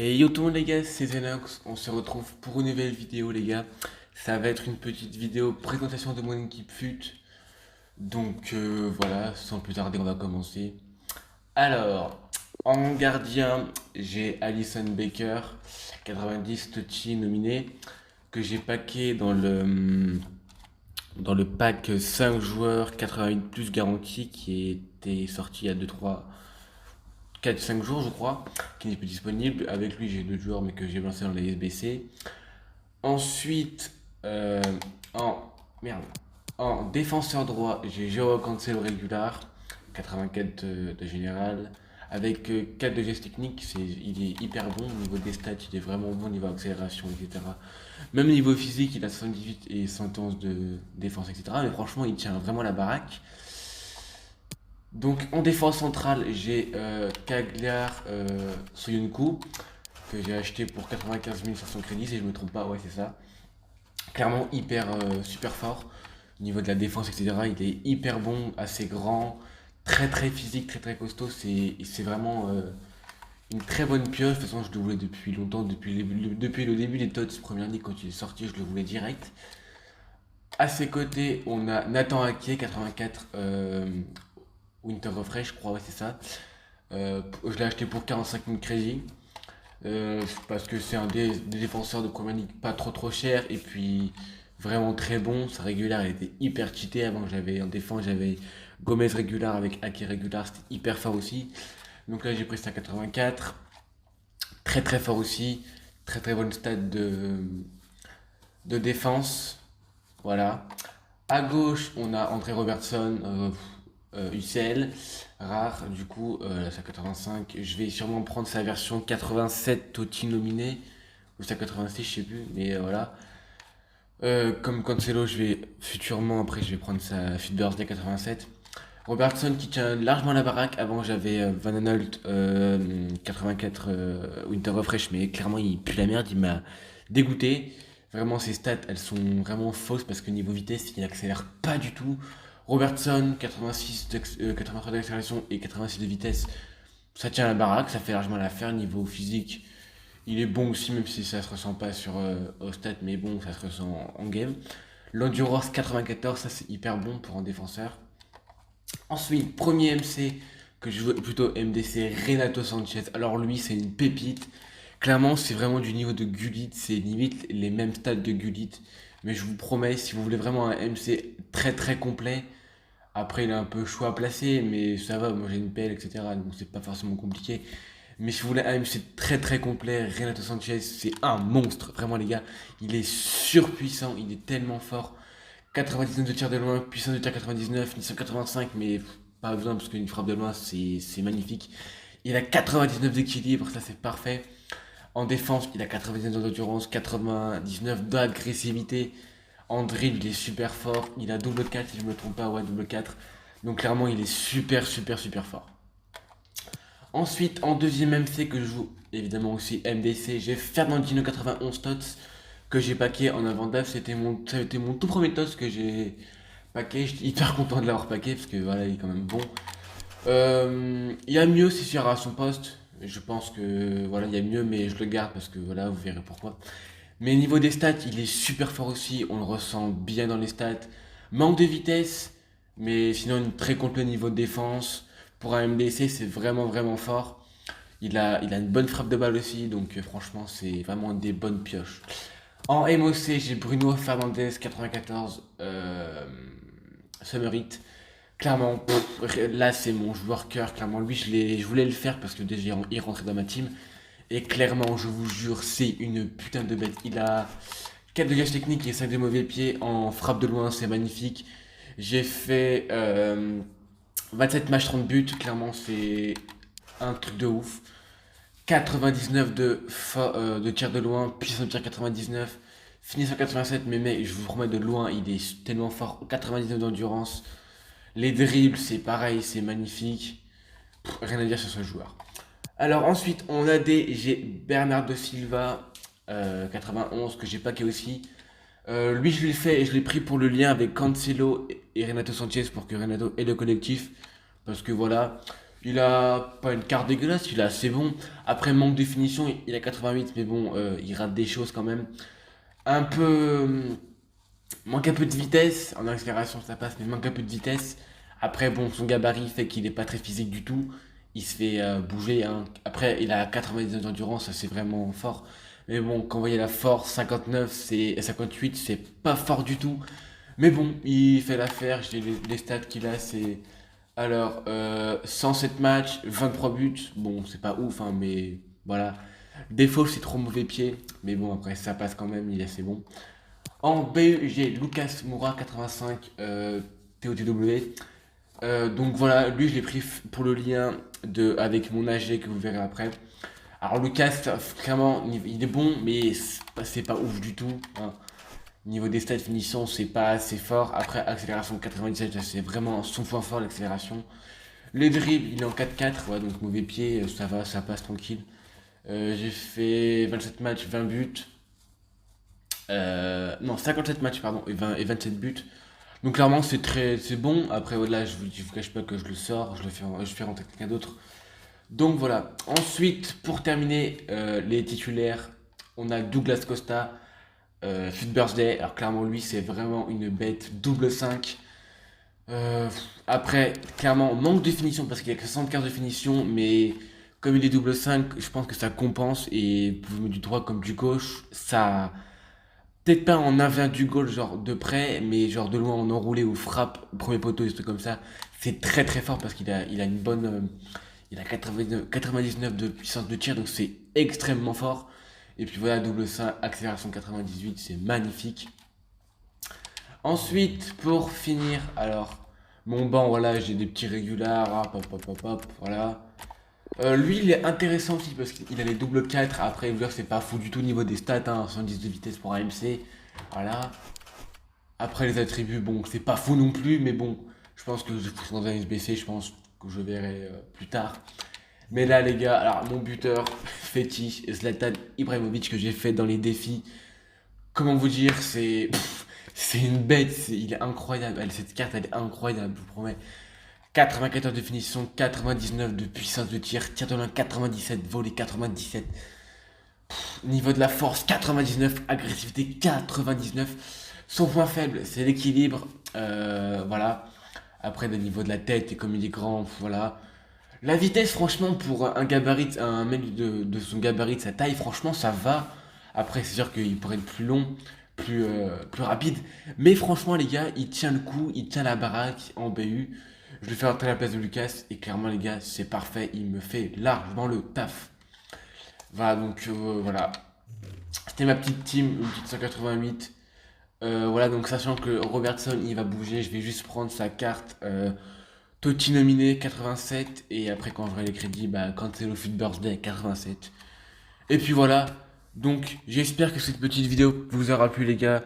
Et yo tout le monde les gars, c'est Zenox, on se retrouve pour une nouvelle vidéo les gars. Ça va être une petite vidéo présentation de mon équipe FUT. Donc voilà, sans plus tarder on va commencer. Alors, en gardien, j'ai Alison Baker, 90 Touchy nominé, que j'ai packé dans le pack 5 joueurs 88 plus garantie qui était sorti il y a 4-5 jours je crois, qui n'est plus disponible. Avec lui j'ai d'autres joueurs mais que j'ai lancé dans les SBC. Ensuite, en, merde, en défenseur droit, j'ai Joao Cancelo régular, 84 de général, avec 4 de geste technique, il est hyper bon au niveau des stats, il est vraiment bon au niveau accélération, etc. Même au niveau physique, il a 78 et 111 de défense, etc. Mais franchement, il tient vraiment la baraque. Donc en défense centrale, j'ai Cagliar Soyuncu, que j'ai acheté pour 95 000 sur son crédit, si je me trompe pas, ouais c'est ça. Clairement hyper super fort au niveau de la défense, etc. Il est hyper bon, assez grand, très très physique, très très costaud. C'est vraiment une très bonne pioche. De toute façon, je le voulais depuis longtemps, depuis le début des TOTS Première Ligue, quand il est sorti, je le voulais direct. À ses côtés, on a Nathan Ake, 84 Winter Refresh, je crois, ouais, c'est ça. Je l'ai acheté pour 45 000 crédits. Parce que c'est un des défenseurs de Premier League pas trop trop cher et puis vraiment très bon. Sa régulière elle était hyper cheatée. Avant j'avais en défense j'avais Gomez régulière avec Ake régulière, c'était hyper fort aussi. Donc là j'ai pris ça à 84. Très très fort aussi. Très très bonne stat de défense. Voilà. À gauche, on a André Robertson, UCL, rare, du coup, c'est à 85. Je vais sûrement prendre sa version 87 Totti nominé, ou c'est à 86, je sais plus, mais voilà. Comme Cancelo, je vais futurement, après, je vais prendre sa Fit Birthday 87. Robertson qui tient largement la baraque. Avant, j'avais Van Aanholt 84 Winter Refresh, mais clairement, il pue la merde, il m'a dégoûté. Vraiment, ses stats, elles sont vraiment fausses parce que niveau vitesse, il accélère pas du tout. Robertson, 83 d'accélération et 86 de vitesse, ça tient la baraque, ça fait largement l'affaire. Niveau physique, il est bon aussi, même si ça se ressent pas sur au stats, mais bon, ça se ressent en game. L'endurance 94, ça c'est hyper bon pour un défenseur. Ensuite, premier MC que je veux, plutôt MDC, Renato Sanchez. Alors lui, c'est une pépite. Clairement, c'est vraiment du niveau de Gullit. C'est limite les mêmes stats de Gullit. Mais je vous promets, si vous voulez vraiment un MC très très complet, après il est un peu chaud à placer, mais ça va, moi j'ai une pelle, etc. Donc c'est pas forcément compliqué. Mais si vous voulez un MC très très complet, Renato Sanchez, c'est un monstre. Vraiment les gars, il est surpuissant, il est tellement fort. 99 de tir de loin, puissance de tir 99, finition 85, mais pas besoin parce qu'une frappe de loin c'est magnifique. Il a 99 d'équilibre, ça c'est parfait. En défense, il a 99 d'endurance, 99 d'agressivité. En dribble, il est super fort. Il a double 4 si je ne me trompe pas, ouais, double 4. Donc clairement, il est super super super fort. Ensuite, en deuxième MC que je joue, évidemment aussi MDC, j'ai Fernandinho 91 TOTS que j'ai packé en avant DAF. Ça a été mon tout premier TOTS que j'ai packé. J'étais hyper content de l'avoir packé parce que voilà, il est quand même bon. Il y a mieux, c'est sûr, à son poste. Je pense que voilà, il y a mieux, mais je le garde parce que voilà, vous verrez pourquoi. Mais au niveau des stats, il est super fort aussi. On le ressent bien dans les stats. Manque de vitesse, mais sinon, très complet niveau de défense. Pour un MDC, c'est vraiment vraiment fort. Il a une bonne frappe de balle aussi, donc franchement, c'est vraiment des bonnes pioches. En MOC, j'ai Bruno Fernandes 94 Summer Hit. Clairement, là c'est mon joueur cœur. Clairement, lui, je voulais le faire parce que déjà il rentrait dans ma team. Et clairement, je vous jure, c'est une putain de bête. Il a 4 dégages techniques et 5 de mauvais pieds en frappe de loin, c'est magnifique. J'ai fait 27 matchs, 30 buts. Clairement, c'est un truc de ouf. 99 de tir de loin, puissance de tir 99, finition 87, mais mec, je vous promets de loin, il est tellement fort. 99 d'endurance. Les dribbles, c'est pareil, c'est magnifique. Rien à dire sur ce joueur. Alors ensuite, j'ai Bernardo Silva, 91, que j'ai packé aussi. Lui, je l'ai fait et je l'ai pris pour le lien avec Cancelo et Renato Sanchez pour que Renato ait le collectif. Parce que voilà, Il a pas une carte dégueulasse, il est assez bon. Après, manque de finition, il a 88, mais bon, il rate des choses quand même. Un peu. Manque un peu de vitesse. En accélération, ça passe, mais manque un peu de vitesse. Après, bon, son gabarit fait qu'il est pas très physique du tout. Il se fait bouger, hein. Après, il a 99 d'endurance, ça c'est vraiment fort. Mais bon, quand vous voyez la force, 59, 58, c'est pas fort du tout. Mais bon, il fait l'affaire. J'ai les stats qu'il a, c'est. Alors, 107 matchs, 23 buts. Bon, c'est pas ouf, hein, mais voilà. Défaut, c'est trop mauvais pied. Mais bon, après, ça passe quand même, il est assez bon. En BE, j'ai Lucas Moura, 85, TOTW. Donc voilà, lui, je l'ai pris pour le lien avec mon AG que vous verrez après. Alors, Lucas, clairement, il est bon, mais c'est pas ouf du tout, hein. Niveau des stats de finition, c'est pas assez fort. Après, accélération 97, c'est vraiment son point fort, l'accélération. Les dribbles, il est en 4-4, ouais, donc mauvais pied, ça va, ça passe tranquille. J'ai fait 27 matchs, 20 buts. Non, 57 matchs, pardon, et 27 buts. Donc clairement, c'est bon. Après, voilà, je vous cache pas que je le sors, je fais rentrer quelqu'un d'autre. Donc voilà. Ensuite, pour terminer, les titulaires, on a Douglas Costa, Fit Birthday. Alors clairement, lui, c'est vraiment une bête, double 5. Après, clairement, manque de finition parce qu'il y a que 75 de finition, mais comme il est double 5, je pense que ça compense. Et vous me du droit comme du gauche, ça. Peut-être pas en 1 du goal, genre de près, mais genre de loin en enroulé ou frappe, premier poteau, des trucs comme ça. C'est très très fort parce qu'il a une bonne. Il a 99 de puissance de tir, donc c'est extrêmement fort. Et puis voilà, double 5, accélération 98, c'est magnifique. Ensuite, pour finir, alors, mon banc, voilà, j'ai des petits régulars, hop, hop, hop, hop, hop, voilà. Lui, il est intéressant aussi parce qu'il a les double 4. Après, c'est pas fou du tout au niveau des stats, hein, 110 de vitesse pour AMC. Voilà. Après, les attributs, bon, c'est pas fou non plus, mais bon, je pense que je dans un SBC, je pense que je verrai plus tard. Mais là, les gars, alors, mon buteur fétiche, Zlatan Ibrahimovic, que j'ai fait dans les défis. Comment vous dire, c'est une bête, il est incroyable. Cette carte, elle est incroyable, je vous promets. 94 de finition, 99 de puissance de tir, tir de loin 97, volley 97. Niveau de la force 99, agressivité 99. Son point faible, c'est l'équilibre. Voilà. Après, le niveau de la tête, et comme il est grand, voilà. La vitesse, franchement, pour un gabarit, un mec de son gabarit, de sa taille, franchement, ça va. Après, c'est sûr qu'il pourrait être plus long, plus rapide. Mais franchement, les gars, il tient le coup, il tient la baraque en BU. Je vais faire entrer à la place de Lucas. Et clairement, les gars, c'est parfait. Il me fait largement le taf. Voilà, donc voilà. C'était ma petite team, une petite 188. Voilà, donc sachant que Robertson, il va bouger, je vais juste prendre sa carte. Totti nominé 87 et après quand je verrai les crédits, bah Cancelo Fit Birthday 87. Et puis voilà, donc j'espère que cette petite vidéo vous aura plu les gars.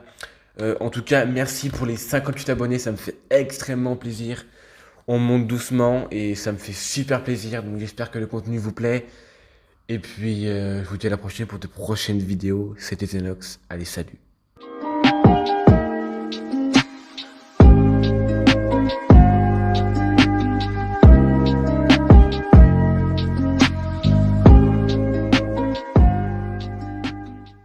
En tout cas, merci pour les 58 abonnés, ça me fait extrêmement plaisir. On monte doucement et ça me fait super plaisir, donc j'espère que le contenu vous plaît. Et puis je vous dis à la prochaine pour de prochaines vidéos. C'était Zenox, allez salut.